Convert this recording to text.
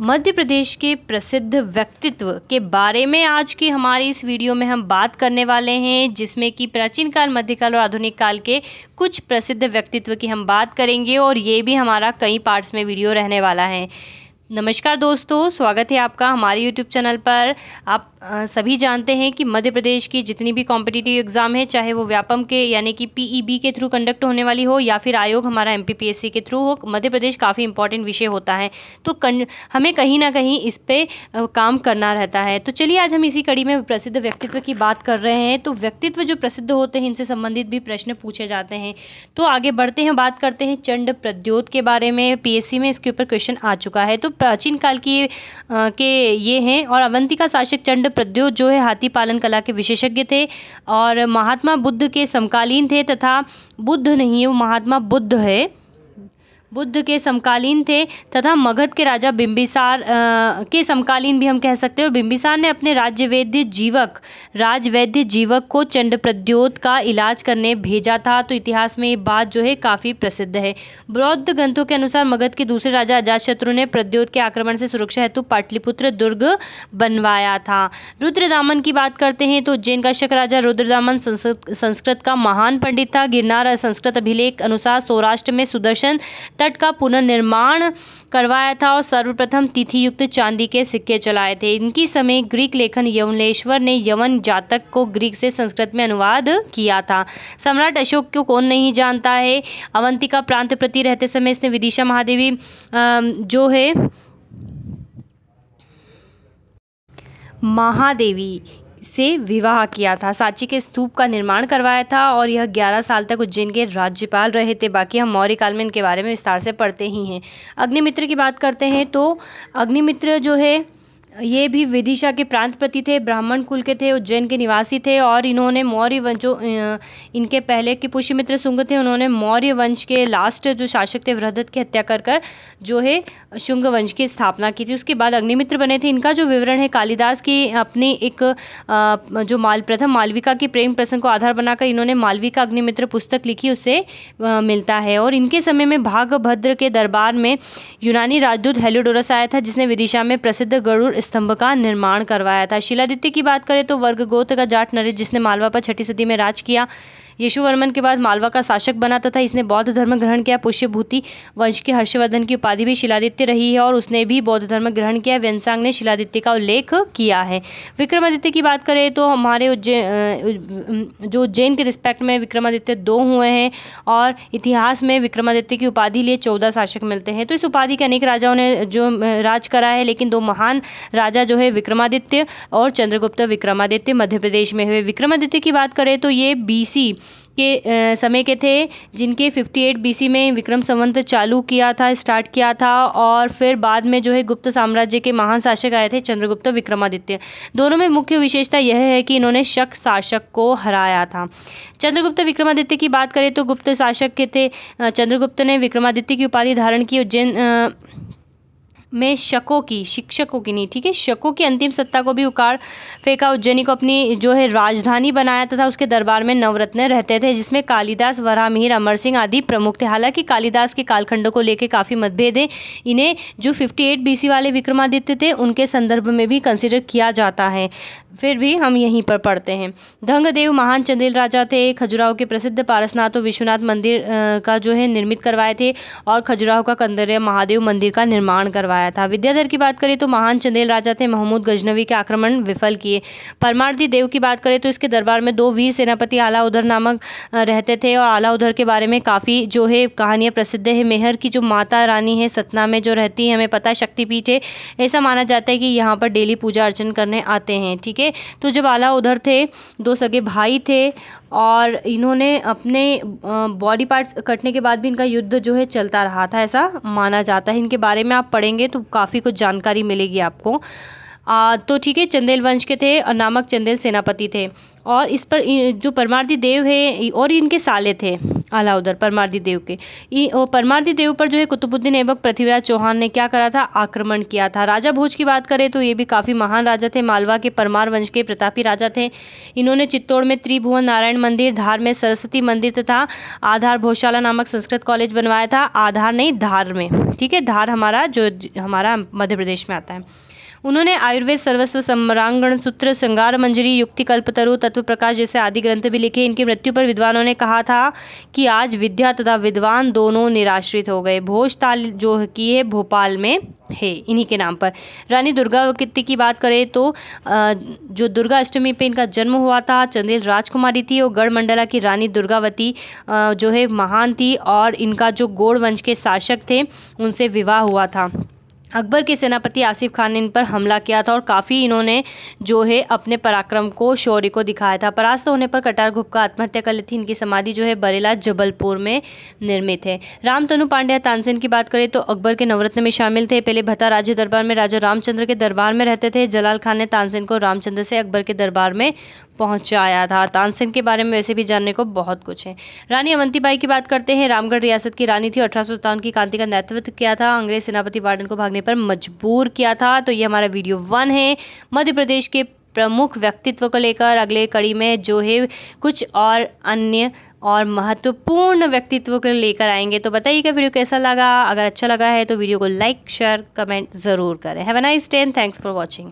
मध्य प्रदेश के प्रसिद्ध व्यक्तित्व के बारे में आज की हमारी इस वीडियो में हम बात करने वाले हैं, जिसमें कि प्राचीन काल, मध्यकाल और आधुनिक काल के कुछ प्रसिद्ध व्यक्तित्व की हम बात करेंगे और ये भी हमारा कई पार्ट्स में वीडियो रहने वाला है। नमस्कार दोस्तों, स्वागत है आपका हमारे YouTube चैनल पर। आप सभी जानते हैं कि मध्य प्रदेश की जितनी भी कॉम्पिटिटिव एग्ज़ाम है, चाहे वो व्यापम के यानी कि PEB के थ्रू कंडक्ट होने वाली हो या फिर आयोग हमारा MPPSC के थ्रू हो, मध्य प्रदेश काफ़ी इंपॉर्टेंट विषय होता है। तो हमें कहीं ना कहीं इस पे काम करना रहता है। तो चलिए आज हम इसी कड़ी में प्रसिद्ध व्यक्तित्व की बात कर रहे हैं। तो व्यक्तित्व जो प्रसिद्ध होते हैं, इनसे संबंधित भी प्रश्न पूछे जाते हैं। तो आगे बढ़ते हैं, बात करते हैं चंड प्रद्योत के बारे में। PSC में इसके ऊपर क्वेश्चन आ चुका है। तो प्राचीन काल के ये हैं और अवंतिका शासक चंड प्रद्योत जो है हाथी पालन कला के विशेषज्ञ थे और महात्मा बुद्ध के समकालीन थे, तथा बुद्ध नहीं है वो महात्मा बुद्ध है, बुद्ध के समकालीन थे तथा मगध के राजा बिंबिसार के समकालीन भी हम कह सकते हैं। और बिंबिसार ने अपने राजवैद्य जीवक को चंड प्रद्योत का इलाज करने भेजा था। तो इतिहास में ये बात जो है काफ़ी प्रसिद्ध है। बौद्ध ग्रंथों के अनुसार मगध के दूसरे राजा अजातशत्रु ने प्रद्योत के आक्रमण से सुरक्षा हेतु पाटलिपुत्र दुर्ग बनवाया था। रुद्रदामन की बात करते हैं तो उज्जैन का शक राजा रुद्रदामन संस्कृत का महान पंडित था। गिरनार संस्कृत अभिलेख अनुसार सौराष्ट्र में सुदर्शन तट का पुनर्निर्माण करवाया था और सर्वप्रथम तिथि युक्त चांदी के सिक्के चलाए थे। इनकी समय ग्रीक लेखन यवनेश्वर ने यवन जातक को ग्रीक से संस्कृत में अनुवाद किया था। सम्राट अशोक को कौन नहीं जानता है। अवंतिका प्रांत प्रति रहते समय इसने विदिशा महादेवी जो है महादेवी से विवाह किया था। सांची के स्तूप का निर्माण करवाया था और यह 11 साल तक उज्जैन के राज्यपाल रहे थे। बाकी हम मौर्य काल में इनके बारे में विस्तार से पढ़ते ही हैं। अग्निमित्र की बात करते हैं तो अग्निमित्र जो है ये भी विदिशा के प्रांत प्रति थे, ब्राह्मण कुल के थे, उज्जैन के निवासी थे और इन्होंने मौर्य वंश जो इनके पहले के पुष्यमित्र शुंग थे, उन्होंने मौर्य वंश के लास्ट जो शासक थे वृहदत्त की हत्या कर जो है शुंग वंश की स्थापना की थी। उसके बाद अग्निमित्र बने थे। इनका जो विवरण है कालिदास की अपनी एक जो प्रथम मालविका की प्रेम प्रसंग को आधार बनाकर इन्होंने मालविका अग्निमित्र पुस्तक लिखी, उससे मिलता है। और इनके समय में भागभद्र के दरबार में यूनानी राजदूत हेलियोडोरस आया था, जिसने विदिशा में प्रसिद्ध गरुड़ स्तंभ का निर्माण करवाया था। शिलादित्य की बात करें तो वर्ग गोत्र का जाट नरेश, जिसने मालवा पर 6ठी सदी में राज किया, यशुवर्मन के बाद मालवा का शासक बना तथा इसने बौद्ध धर्म ग्रहण किया। पुष्यभूति वंश के हर्षवर्धन की उपाधि भी शिलादित्य रही है और उसने भी बौद्ध धर्म ग्रहण किया। व्यंसांग ने शिलादित्य का उल्लेख किया है। विक्रमादित्य की बात करें तो हमारे उज्जैन के रिस्पेक्ट में विक्रमादित्य 2 हुए हैं और इतिहास में विक्रमादित्य की उपाधि लिए 14 शासक मिलते हैं। तो इस उपाधि के अनेक राजाओं ने जो राज करा है, लेकिन 2 महान राजा जो है विक्रमादित्य और चंद्रगुप्त विक्रमादित्य मध्य प्रदेश में हुए। विक्रमादित्य की बात करें तो ये BC के समय के थे, जिनके 58 BC में विक्रम संवत स्टार्ट किया था और फिर बाद में जो है गुप्त साम्राज्य के महान शासक आए थे चंद्रगुप्त विक्रमादित्य। दोनों में मुख्य विशेषता यह है कि इन्होंने शक शासक को हराया था। चंद्रगुप्त विक्रमादित्य की बात करें तो गुप्त शासक के थे। चंद्रगुप्त ने विक्रमादित्य की उपाधि धारण की। उज्जैन में शिक्षकों की नहीं, ठीक है, शकों की अंतिम सत्ता को भी उखाड़ फेंका। उज्जैनी को अपनी जो है राजधानी बनाया तथा उसके दरबार में नवरत्न रहते थे, जिसमें कालिदास, वराहमिहिर, अमर सिंह आदि प्रमुख थे। हालांकि कालिदास के कालखंड को लेकर काफ़ी मतभेद है। इन्हें जो 58 BC वाले विक्रमादित्य थे उनके संदर्भ में भी कंसिडर किया जाता है, फिर भी हम यहीं पर पढ़ते हैं। धंगदेव महान चंदेल राजा थे। खजुराहो के प्रसिद्ध पारसनाथ और विश्वनाथ मंदिर का जो है निर्मित करवाए थे और खजुराहो का कंदरिया महादेव मंदिर का निर्माण करवाया था। विद्याधर की बात करें तो महान चंदेल राजा थे। महमूद गजनवी के आक्रमण विफल किए। परमार्दी देव की बात करें तो इसके दरबार में 2 वीर सेनापति आला उदर नामक रहते थे और आला उदर के बारे में काफ़ी जो है कहानियाँ प्रसिद्ध है। मेहर की जो माता रानी है सतना में जो रहती है, हमें पता है शक्तिपीठ है। ऐसा माना जाता है कि यहाँ पर डेली पूजा अर्चन करने आते हैं, ठीक है। तो जब आला उदर थे, 2 सगे भाई थे और इन्होंने अपने बॉडी पार्ट्स कटने के बाद भी इनका युद्ध जो है चलता रहा था, ऐसा माना जाता है। इनके बारे में आप पढ़ेंगे तो काफ़ी कुछ जानकारी मिलेगी आपको। तो ठीक है, चंदेल वंश के थे और नामक चंदेल सेनापति थे। और इस पर जो परमार्दी देव है और इनके साले थे अलाउदर परमार्दी देव के, परमार्दी देव पर जो है कुतुबुद्दीन ऐबक पृथ्वीराज चौहान ने क्या करा था, आक्रमण किया था। राजा भोज की बात करें तो ये भी काफ़ी महान राजा थे, मालवा के परमार वंश के प्रतापी राजा थे। इन्होंने चित्तौड़ में त्रिभुवन नारायण मंदिर, धार में सरस्वती मंदिर तथा आधार भोजशाला नामक संस्कृत कॉलेज बनवाया था। आधार नहीं, धार में, ठीक है, धार हमारा मध्य प्रदेश में आता है। उन्होंने आयुर्वेद सर्वस्व, सम्रांगण सूत्र, श्रृंगार मंजरी, युक्ति कल्पतरु, तत्व प्रकाश जैसे आदि ग्रंथ भी लिखे। इनकी मृत्यु पर विद्वानों ने कहा था कि आज विद्या तथा विद्वान दोनों निराश्रित हो गए। भोजताल जो की है भोपाल में है, इन्हीं के नाम पर। रानी दुर्गावती की बात करें तो जो दुर्गा अष्टमी पे इनका जन्म हुआ था। चंदेल राजकुमारी थी और गढ़ मंडला की रानी दुर्गावती जो है महान थी और इनका जो गौड़ वंश के शासक थे उनसे विवाह हुआ था। अकबर के सेनापति आसिफ खान ने इन पर हमला किया था और काफ़ी इन्होंने जो है अपने पराक्रम को, शौर्य को दिखाया था। परास्त होने पर कटार घुपका आत्महत्या कर ली थी। इनकी समाधि जो है बरेला जबलपुर में निर्मित है। रामतनु पांड्या तानसेन की बात करें तो अकबर के नवरत्न में शामिल थे। पहले भत्ता राज्य दरबार में राजा रामचंद्र के दरबार में रहते थे। जलाल खान ने तानसेन को रामचंद्र से अकबर के दरबार में पहुंचाया था। तानसेन के बारे में वैसे भी जानने को बहुत कुछ है। रानी अवंतीबाई की बात करते हैं। रामगढ़ रियासत की रानी थी। 1857 की क्रांति का नेतृत्व किया था। अंग्रेज सेनापति वार्डन को भागने पर मजबूर किया था। तो ये हमारा वीडियो 1 है मध्य प्रदेश के प्रमुख व्यक्तित्व को लेकर। अगले कड़ी में जो है कुछ और अन्य और महत्वपूर्ण व्यक्तित्व को लेकर आएंगे। तो बताइएगा वीडियो कैसा लगा। अगर अच्छा लगा है तो वीडियो को लाइक, शेयर, कमेंट ज़रूर करें। Have a nice day and thanks for watching.